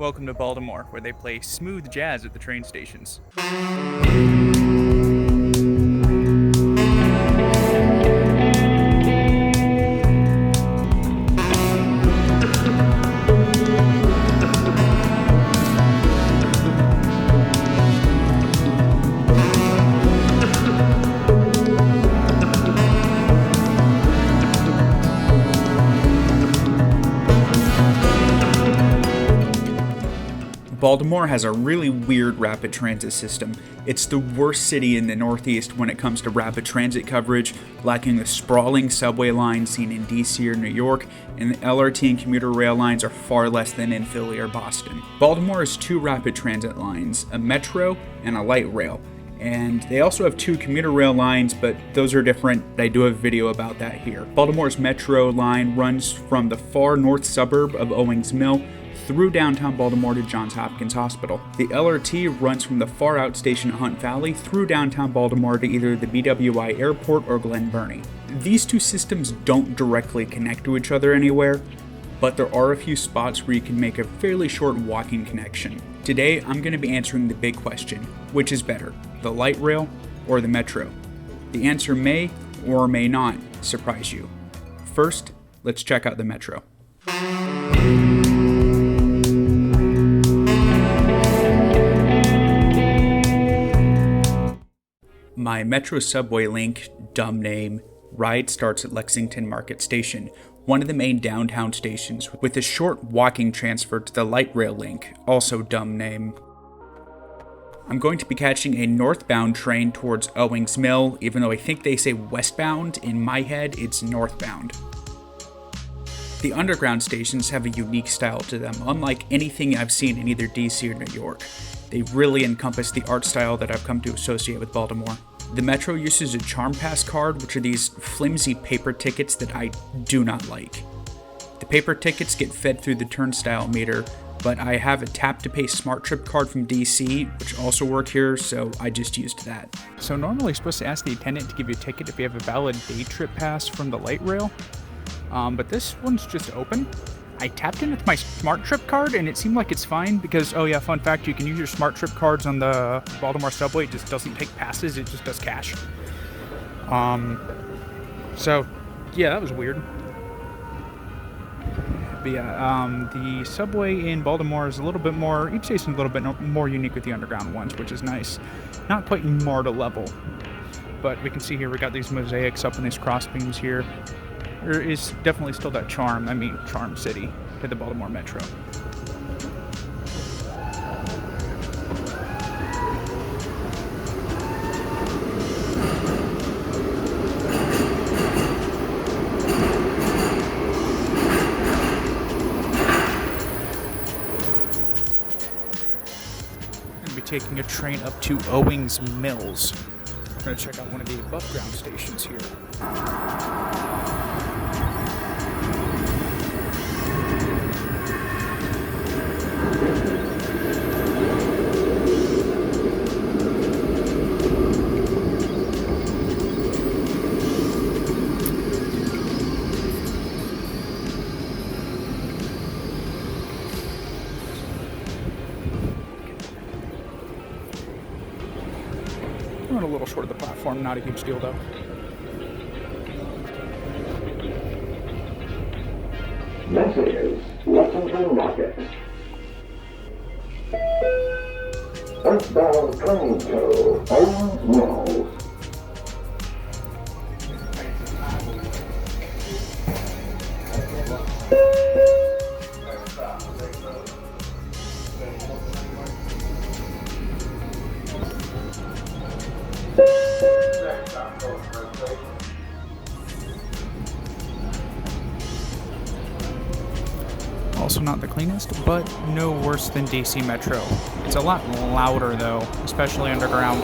Welcome to Baltimore, where they play smooth jazz at the train stations. Baltimore has a really weird rapid transit system. It's the worst city in the Northeast when it comes to rapid transit coverage, lacking the sprawling subway lines seen in DC or New York, and the LRT and commuter rail lines are far less than in Philly or Boston. Baltimore has two rapid transit lines, a metro and a light rail. And they also have two commuter rail lines, but those are different. I do have a video about that here. Baltimore's metro line runs from the far north suburb of Owings Mill through downtown Baltimore to Johns Hopkins Hospital. The LRT runs from the far out station at Hunt Valley through downtown Baltimore to either the BWI Airport or Glen Burnie. These two systems don't directly connect to each other anywhere, but there are a few spots where you can make a fairly short walking connection. Today, I'm going to be answering the big question: which is better, the light rail or the metro? The answer may or may not surprise you. First, let's check out the metro. My Metro subway link, dumb name, ride starts at Lexington Market Station, one of the main downtown stations, with a short walking transfer to the light rail link, also dumb name. I'm going to be catching a northbound train towards Owings Mill, even though I think they say westbound. In my head, it's northbound. The underground stations have a unique style to them, unlike anything I've seen in either DC or New York. They really encompass the art style that I've come to associate with Baltimore. The Metro uses a Charm Pass card, which are these flimsy paper tickets that I do not like. The paper tickets get fed through the turnstile meter, but I have a tap-to-pay Smart Trip card from DC, which also work here, so I just used that. So normally you're supposed to ask the attendant to give you a ticket if you have a valid day trip pass from the light rail, but this one's just open. I tapped in with my Smart Trip card and it seemed like it's fine because, oh yeah, fun fact, you can use your Smart Trip cards on the Baltimore subway. It just doesn't take passes, it just does cash. So yeah, that was weird. But yeah, the subway in Baltimore is a little bit more, each station's a little bit more unique with the underground ones, which is nice. Not quite MARTA level, but we can see here we got these mosaics up in these cross beams here. There is definitely still that charm city to the Baltimore Metro. I'm going to be taking a train up to Owings Mills. I'm going to check out one of the above ground stations here. Went a little short of the platform, not a huge deal though. This is Lexington Market. Earthbound train to Owings Mills. Also not the cleanest, but no worse than DC Metro. It's a lot louder though, especially underground.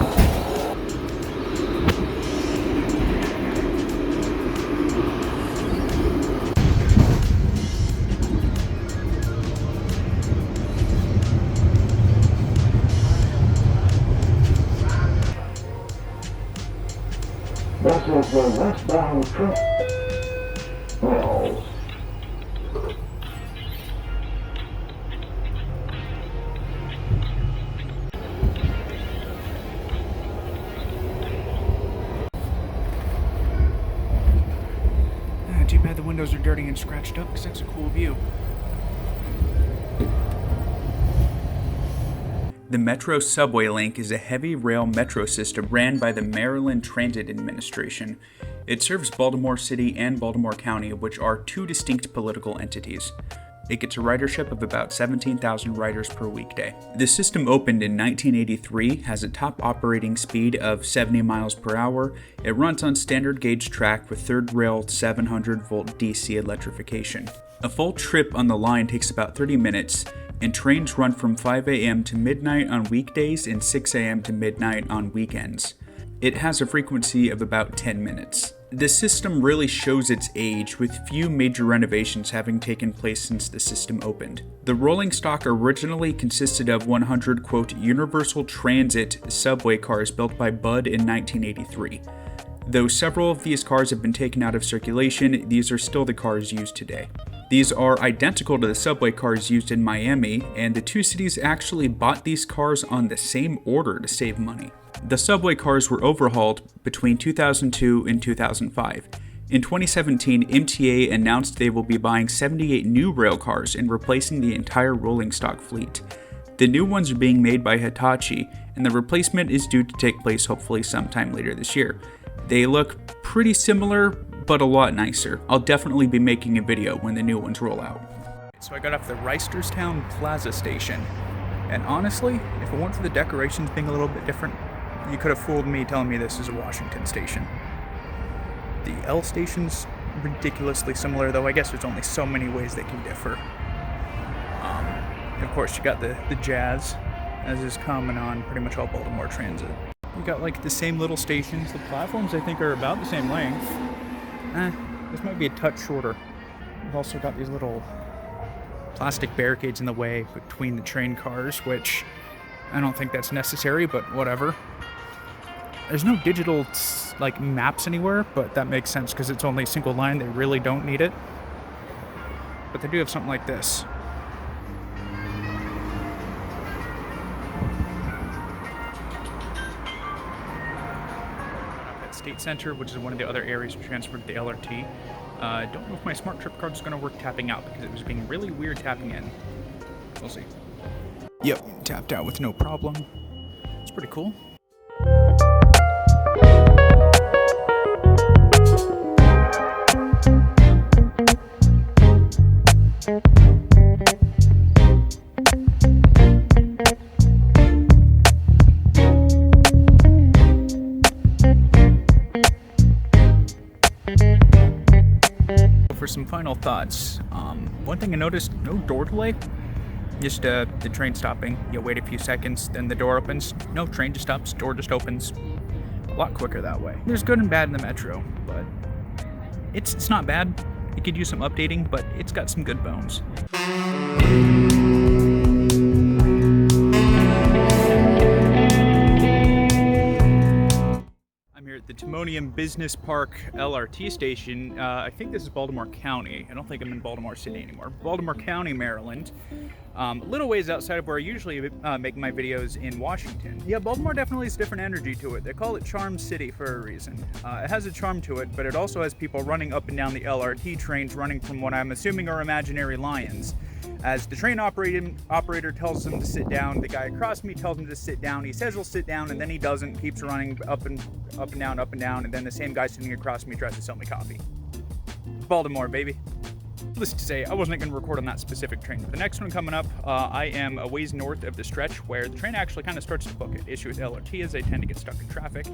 This is the westbound train. Mills. windows are dirty and scratched up because that's a cool view. The Metro subway link is a heavy rail metro system ran by the Maryland Transit Administration. It serves Baltimore City and Baltimore County, which are two distinct political entities. It gets a ridership of about 17,000 riders per weekday. The system opened in 1983, has a top operating speed of 70 miles per hour. It runs on standard gauge track with third rail 700 volt DC electrification. A full trip on the line takes about 30 minutes, and trains run from 5 a.m. to midnight on weekdays and 6 a.m. to midnight on weekends. It has a frequency of about 10 minutes. The system really shows its age, with few major renovations having taken place since the system opened. The rolling stock originally consisted of 100, quote, Universal Transit subway cars built by Budd in 1983. Though several of these cars have been taken out of circulation, these are still the cars used today. These are identical to the subway cars used in Miami, and the two cities actually bought these cars on the same order to save money. The subway cars were overhauled between 2002 and 2005. In 2017, MTA announced they will be buying 78 new rail cars and replacing the entire rolling stock fleet. The new ones are being made by Hitachi, and the replacement is due to take place hopefully sometime later this year. They look pretty similar, but a lot nicer. I'll definitely be making a video when the new ones roll out. So I got off the Reisterstown Plaza station, and honestly, if it weren't for the decorations being a little bit different, you could have fooled me telling me this is a Washington station. The L station's ridiculously similar, though I guess there's only so many ways they can differ. Of course, you got the Jazz, as is common on pretty much all Baltimore transit. You got like the same little stations. The platforms I think are about the same length. This might be a touch shorter. We've also got these little plastic barricades in the way between the train cars, which I don't think that's necessary, but whatever. There's no digital like maps anywhere, but that makes sense because it's only a single line. They really don't need it. But they do have something like this. State Center, which is one of the other areas transferred to the LRT. Don't know if my smart trip card is going to work tapping out because it was being really weird tapping in. We'll see. Yep, tapped out with no problem. It's pretty cool. For some final thoughts, one thing I noticed, no door delay. Just the train stopping. You wait a few seconds, then the door opens. No, train just stops, door just opens. A lot quicker that way. There's good and bad in the Metro, but it's not bad. It could use some updating, but it's got some good bones. At the Hominem Business Park LRT station. I think this is Baltimore County. I don't think I'm in Baltimore City anymore. Baltimore County, Maryland. A little ways outside of where I usually make my videos in Washington. Yeah, Baltimore definitely has a different energy to it. They call it Charm City for a reason. It has a charm to it, but it also has people running up and down the LRT trains, running from what I'm assuming are imaginary lions. As the train operator tells them to sit down, the guy across me tells him to sit down. He says he'll sit down, and then he doesn't, keeps running up and down, and then the same guy sitting across me tries to sell me coffee. Baltimore, baby. Needless to say, I wasn't going to record on that specific train. The next one coming up, I am a ways north of the stretch where the train actually kind of starts to book it. Issue with LRT is they tend to get stuck in traffic.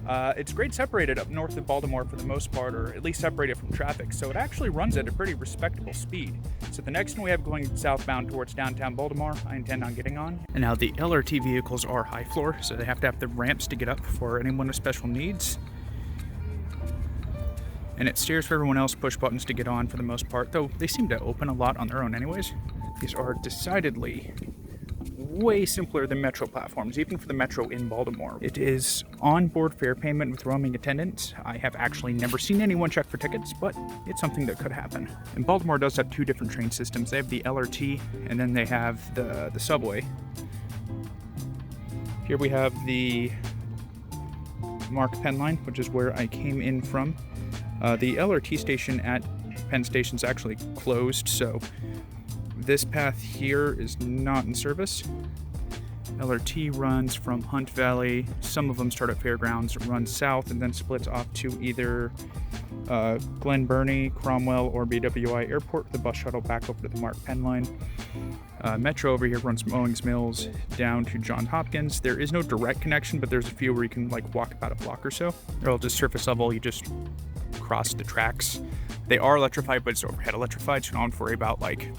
It's grade separated up north of Baltimore for the most part, or at least separated from traffic, so it actually runs at a pretty respectable speed. So the next one we have going southbound towards downtown Baltimore, I intend on getting on. And now the LRT vehicles are high floor, so they have to have the ramps to get up for anyone with special needs. And it steers for everyone else, push buttons to get on for the most part, though they seem to open a lot on their own anyways. These are decidedly way simpler than Metro platforms, even for the Metro in Baltimore. It is on-board fare payment with roaming attendants. I have actually never seen anyone check for tickets, but it's something that could happen. And Baltimore does have two different train systems. They have the LRT, and then they have the subway. Here we have the Mark Penn line, which is where I came in from. The LRT station at Penn Station's actually closed, so this path here is not in service. LRT runs from Hunt Valley. Some of them start at Fairgrounds, runs south, and then splits off to either Glen Burnie, Cromwell, or BWI Airport with the bus shuttle back over to the Mark Penn line. Metro over here runs from Owings Mills down to Johns Hopkins. There is no direct connection, but there's a few where you can like walk about a block or so. They're all just surface level. You just cross the tracks. They are electrified, but it's overhead electrified, so you don't have to worry about like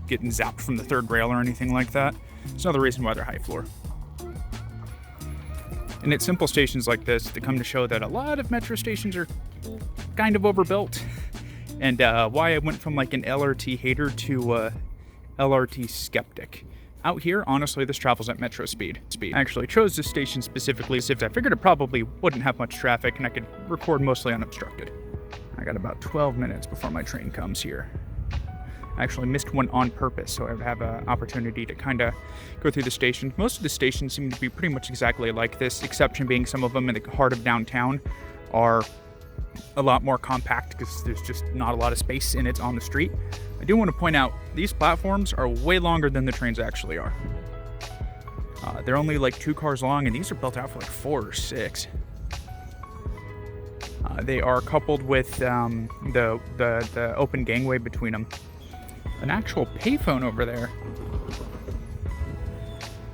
getting zapped from the third rail or anything like that. It's another reason why they're high floor. And it's simple stations like this that come to show that a lot of metro stations are kind of overbuilt, and why I went from like an LRT hater to LRT skeptic. Out here, honestly, this travels at metro speed. I actually chose this station specifically as if I figured it probably wouldn't have much traffic and I could record mostly unobstructed. I got about 12 minutes before my train comes here. I actually missed one on purpose, so I would have an opportunity to kind of go through the station. Most of the stations seem to be pretty much exactly like this, exception being some of them in the heart of downtown are a lot more compact because there's just not a lot of space and it's on the street. I do want to point out these platforms are way longer than the trains actually are. They're only like 2 cars long, and these are built out for like 4 or 6. They are coupled with the open gangway between them. An actual payphone over there.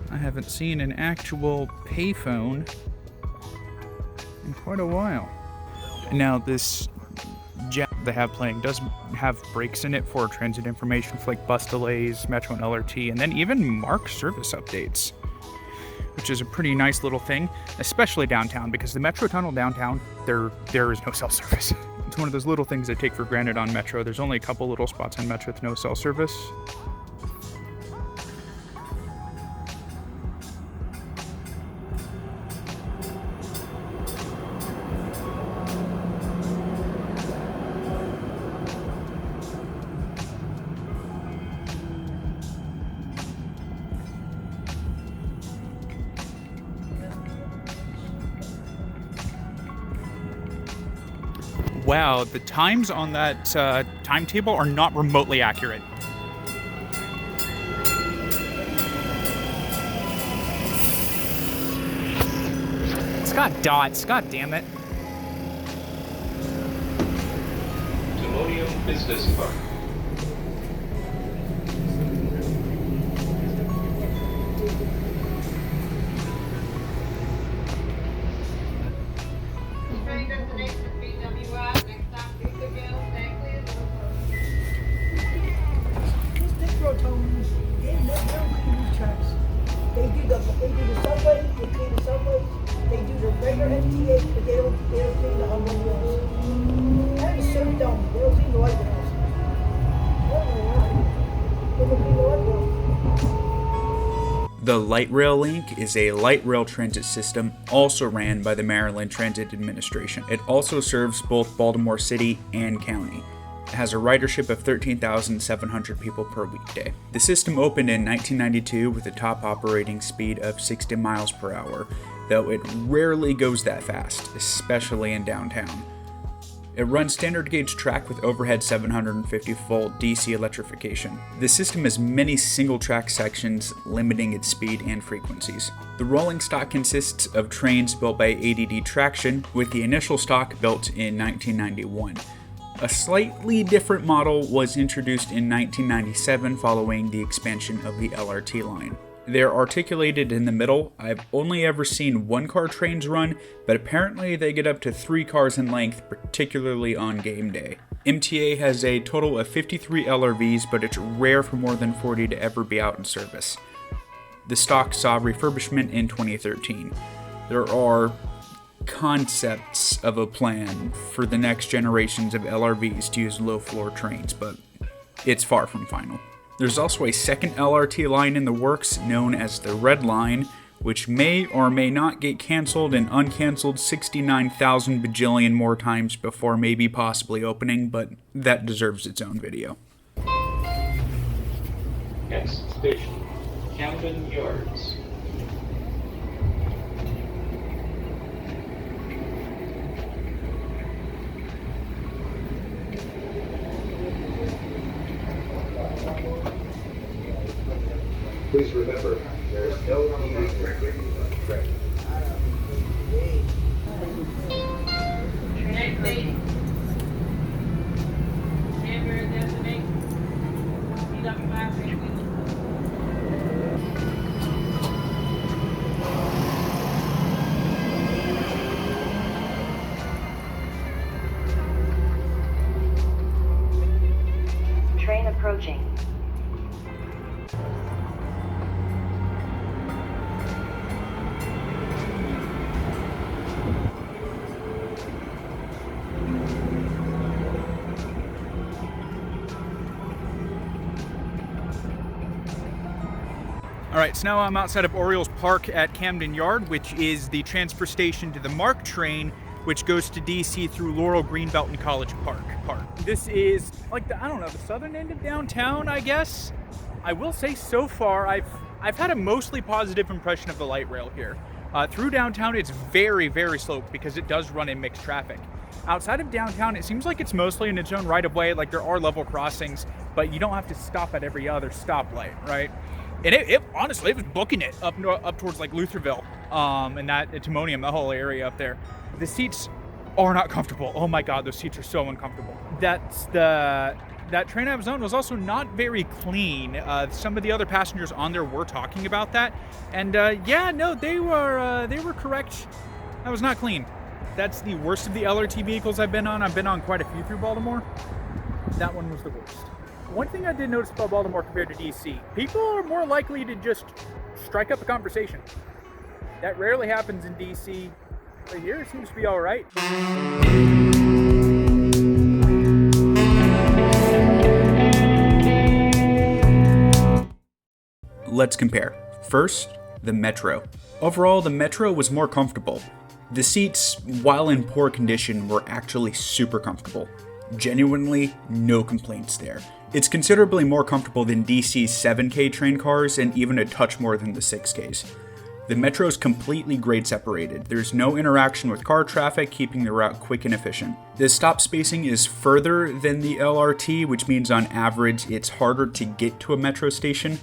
I haven't seen an actual payphone in quite a while. Now this jet they have playing does have breaks in it for transit information for like bus delays, Metro and LRT, and then even mark service updates, which is a pretty nice little thing, especially downtown, because the Metro tunnel downtown, there is no cell service. It's one of those little things I take for granted on Metro. There's only a couple little spots on Metro with no cell service. Wow, the times on that timetable are not remotely accurate. It's got dots, god damn it. Hominem Business Park. Train destination BWI. Next stop, Victorville. Thank These big rotones, they don't use tracks. They do the subway, they clean the subways, they do the regular MTA, but they don't clean the automobiles. And the surf dome, they don't clean the light rails. They don't clean the light rails. The Light Rail Link is a light rail transit system also ran by the Maryland Transit Administration. It also serves both Baltimore City and County. It has a ridership of 13,700 people per weekday. The system opened in 1992 with a top operating speed of 60 miles per hour, though it rarely goes that fast, especially in downtown. It runs standard gauge track with overhead 750 volt DC electrification. The system has many single track sections, limiting its speed and frequencies. The rolling stock consists of trains built by ADD Traction, with the initial stock built in 1991. A slightly different model was introduced in 1997 following the expansion of the LRT line. They're articulated in the middle. I've only ever seen 1-car trains run, but apparently they get up to 3 cars in length, particularly on game day. MTA has a total of 53 LRVs, but it's rare for more than 40 to ever be out in service. The stock saw refurbishment in 2013. There are concepts of a plan for the next generations of LRVs to use low-floor trains, but it's far from final. There's also a second LRT line in the works known as the Red Line, which may or may not get canceled and uncanceled 69,000 bajillion more times before maybe possibly opening, but that deserves its own video. Next station, Camden Yards. Please remember, there is no eating or drinking on the train. Next station. Hamburger destination. DW5 St. Louis. Train approaching. All right, so now I'm outside of Orioles Park at Camden Yard, which is the transfer station to the MARC train, which goes to DC through Laurel, Greenbelt, and College Park. This is like the southern end of downtown, I guess. I will say so far, I've had a mostly positive impression of the light rail here. Through downtown, it's very, very sloped because it does run in mixed traffic. Outside of downtown, it seems like it's mostly in its own right of way. Like there are level crossings, but you don't have to stop at every other stoplight, right? And it honestly, it was booking it up towards like Lutherville, and that Timonium, the whole area up there. The seats are not comfortable. Oh my God, those seats are so uncomfortable. That train I was on was also not very clean. Some of the other passengers on there were talking about that, and they were correct. That was not clean. That's the worst of the LRT vehicles I've been on. I've been on quite a few through Baltimore. That one was the worst. One thing I did notice about Baltimore compared to DC, people are more likely to just strike up a conversation. That rarely happens in DC, but here it seems to be all right. Let's compare. First, the Metro. Overall, the Metro was more comfortable. The seats, while in poor condition, were actually super comfortable. Genuinely, no complaints there. It's considerably more comfortable than DC's 7K train cars and even a touch more than the 6Ks. The Metro's completely grade separated. There's no interaction with car traffic, keeping the route quick and efficient. The stop spacing is further than the LRT, which means on average it's harder to get to a Metro station,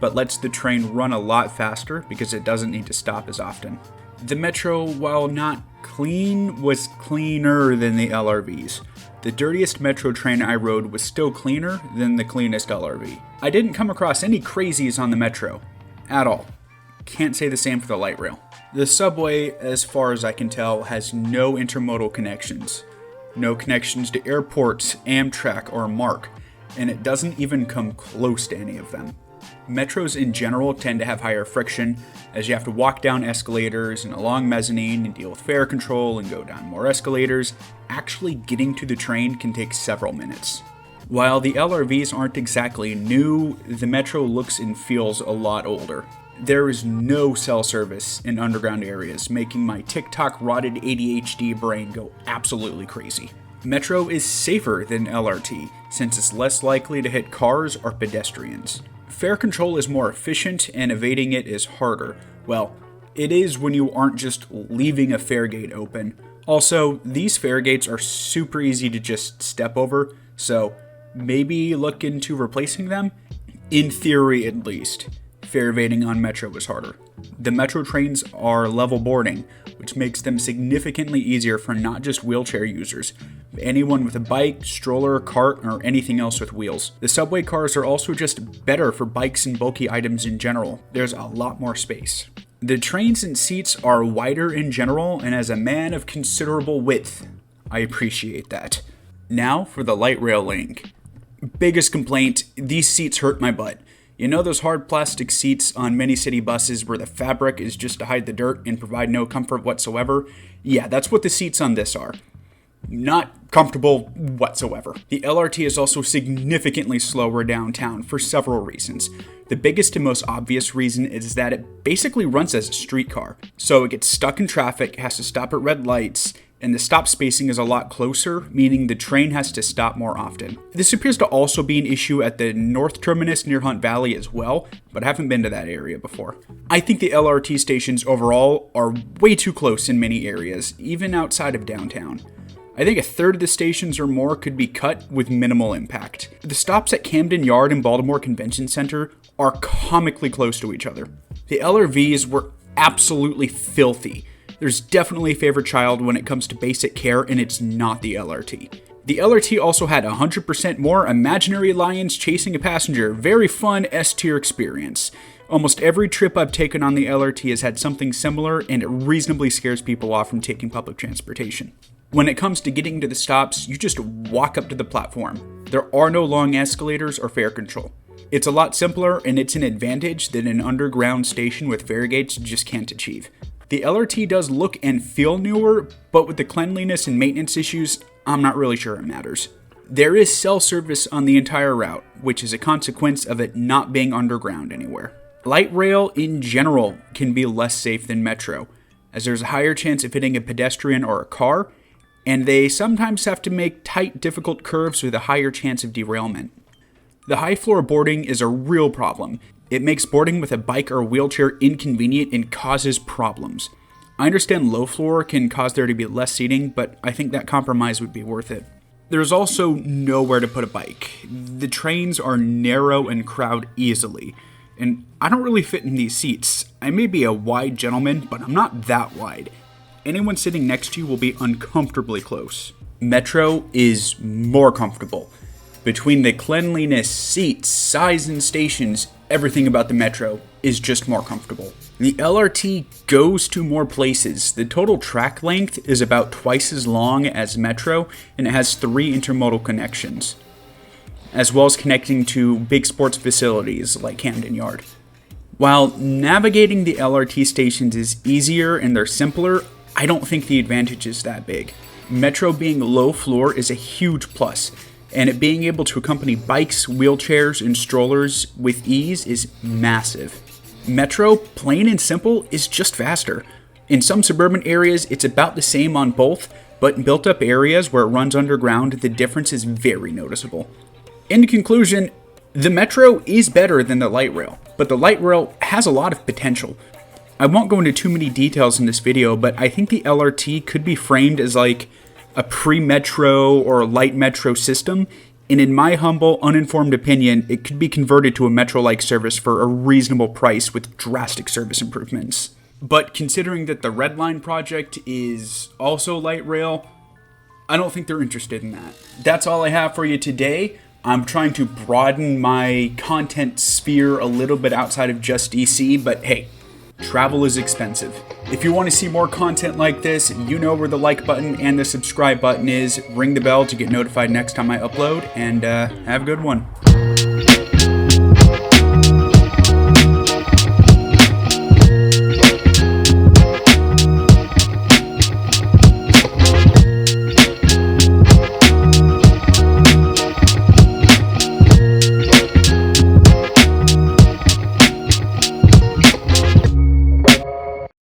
but lets the train run a lot faster because it doesn't need to stop as often. The Metro, while not clean, was cleaner than the LRVs. The dirtiest Metro train I rode was still cleaner than the cleanest LRV. I didn't come across any crazies on the Metro. At all. Can't say the same for the light rail. The subway, as far as I can tell, has no intermodal connections. No connections to airports, Amtrak, or MARC, and it doesn't even come close to any of them. Metros in general tend to have higher friction, as you have to walk down escalators and along mezzanine and deal with fare control and go down more escalators. Actually getting to the train can take several minutes. While the LRVs aren't exactly new, the Metro looks and feels a lot older. There is no cell service in underground areas, making my TikTok rotted ADHD brain go absolutely crazy. Metro is safer than LRT, since it's less likely to hit cars or pedestrians. Fare control is more efficient and evading it is harder. Well, it is when you aren't just leaving a fare gate open. Also, these fare gates are super easy to just step over, so maybe look into replacing them? In theory, at least. Fare evading on Metro is harder. The Metro trains are level boarding, which makes them significantly easier for not just wheelchair users, but anyone with a bike, stroller, cart, or anything else with wheels. The subway cars are also just better for bikes and bulky items in general. There's a lot more space. The trains and seats are wider in general, and as a man of considerable width, I appreciate that. Now for the light rail link. Biggest complaint, these seats hurt my butt. You know those hard plastic seats on many city buses where the fabric is just to hide the dirt and provide no comfort whatsoever? Yeah, that's what the seats on this are. Not comfortable whatsoever. The LRT is also significantly slower downtown for several reasons. The biggest and most obvious reason is that it basically runs as a streetcar. So it gets stuck in traffic, has to stop at red lights, and the stop spacing is a lot closer, meaning the train has to stop more often. This appears to also be an issue at the north terminus near Hunt Valley as well, but I haven't been to that area before. I think the LRT stations overall are way too close in many areas, even outside of downtown. I think a third of the stations or more could be cut with minimal impact. The stops at Camden Yard and Baltimore Convention Center are comically close to each other. The LRVs were absolutely filthy. There's definitely a favorite child when it comes to basic care, and it's not the LRT. The LRT also had 100% more imaginary lions chasing a passenger. Very fun S-tier experience. Almost every trip I've taken on the LRT has had something similar, and it reasonably scares people off from taking public transportation. When it comes to getting to the stops, you just walk up to the platform. There are no long escalators or fare control. It's a lot simpler, and it's an advantage that an underground station with fare gates just can't achieve. The LRT does look and feel newer, but with the cleanliness and maintenance issues, I'm not really sure it matters. There is cell service on the entire route, which is a consequence of it not being underground anywhere. Light rail in general can be less safe than Metro, as there's a higher chance of hitting a pedestrian or a car, and they sometimes have to make tight, difficult curves with a higher chance of derailment. The high floor boarding is a real problem. It makes boarding with a bike or wheelchair inconvenient and causes problems. I understand low floor can cause there to be less seating, but I think that compromise would be worth it. There's also nowhere to put a bike. The trains are narrow and crowd easily, and I don't really fit in these seats. I may be a wide gentleman, but I'm not that wide. Anyone sitting next to you will be uncomfortably close. Metro is more comfortable. Between the cleanliness, seats, size, and stations, everything about the Metro is just more comfortable. The LRT goes to more places. The total track length is about twice as long as Metro, and it has 3 intermodal connections, as well as connecting to big sports facilities like Camden Yard. While navigating the LRT stations is easier and they're simpler, I don't think the advantage is that big. Metro being low floor is a huge plus, and it being able to accompany bikes, wheelchairs, and strollers with ease is massive. Metro, plain and simple, is just faster. In some suburban areas, it's about the same on both, but in built-up areas where it runs underground, the difference is very noticeable. In conclusion, the Metro is better than the light rail, but the light rail has a lot of potential. I won't go into too many details in this video, but I think the LRT could be framed as like a pre-Metro or light Metro system, and in my humble, uninformed opinion, it could be converted to a Metro-like service for a reasonable price with drastic service improvements. But considering that the Red Line project is also light rail, I don't think they're interested in that. That's all I have for you today. I'm trying to broaden my content sphere a little bit outside of just DC, but hey, travel is expensive. If you want to see more content like this, you know where the like button and the subscribe button is. Ring the bell to get notified next time I upload, and have a good one.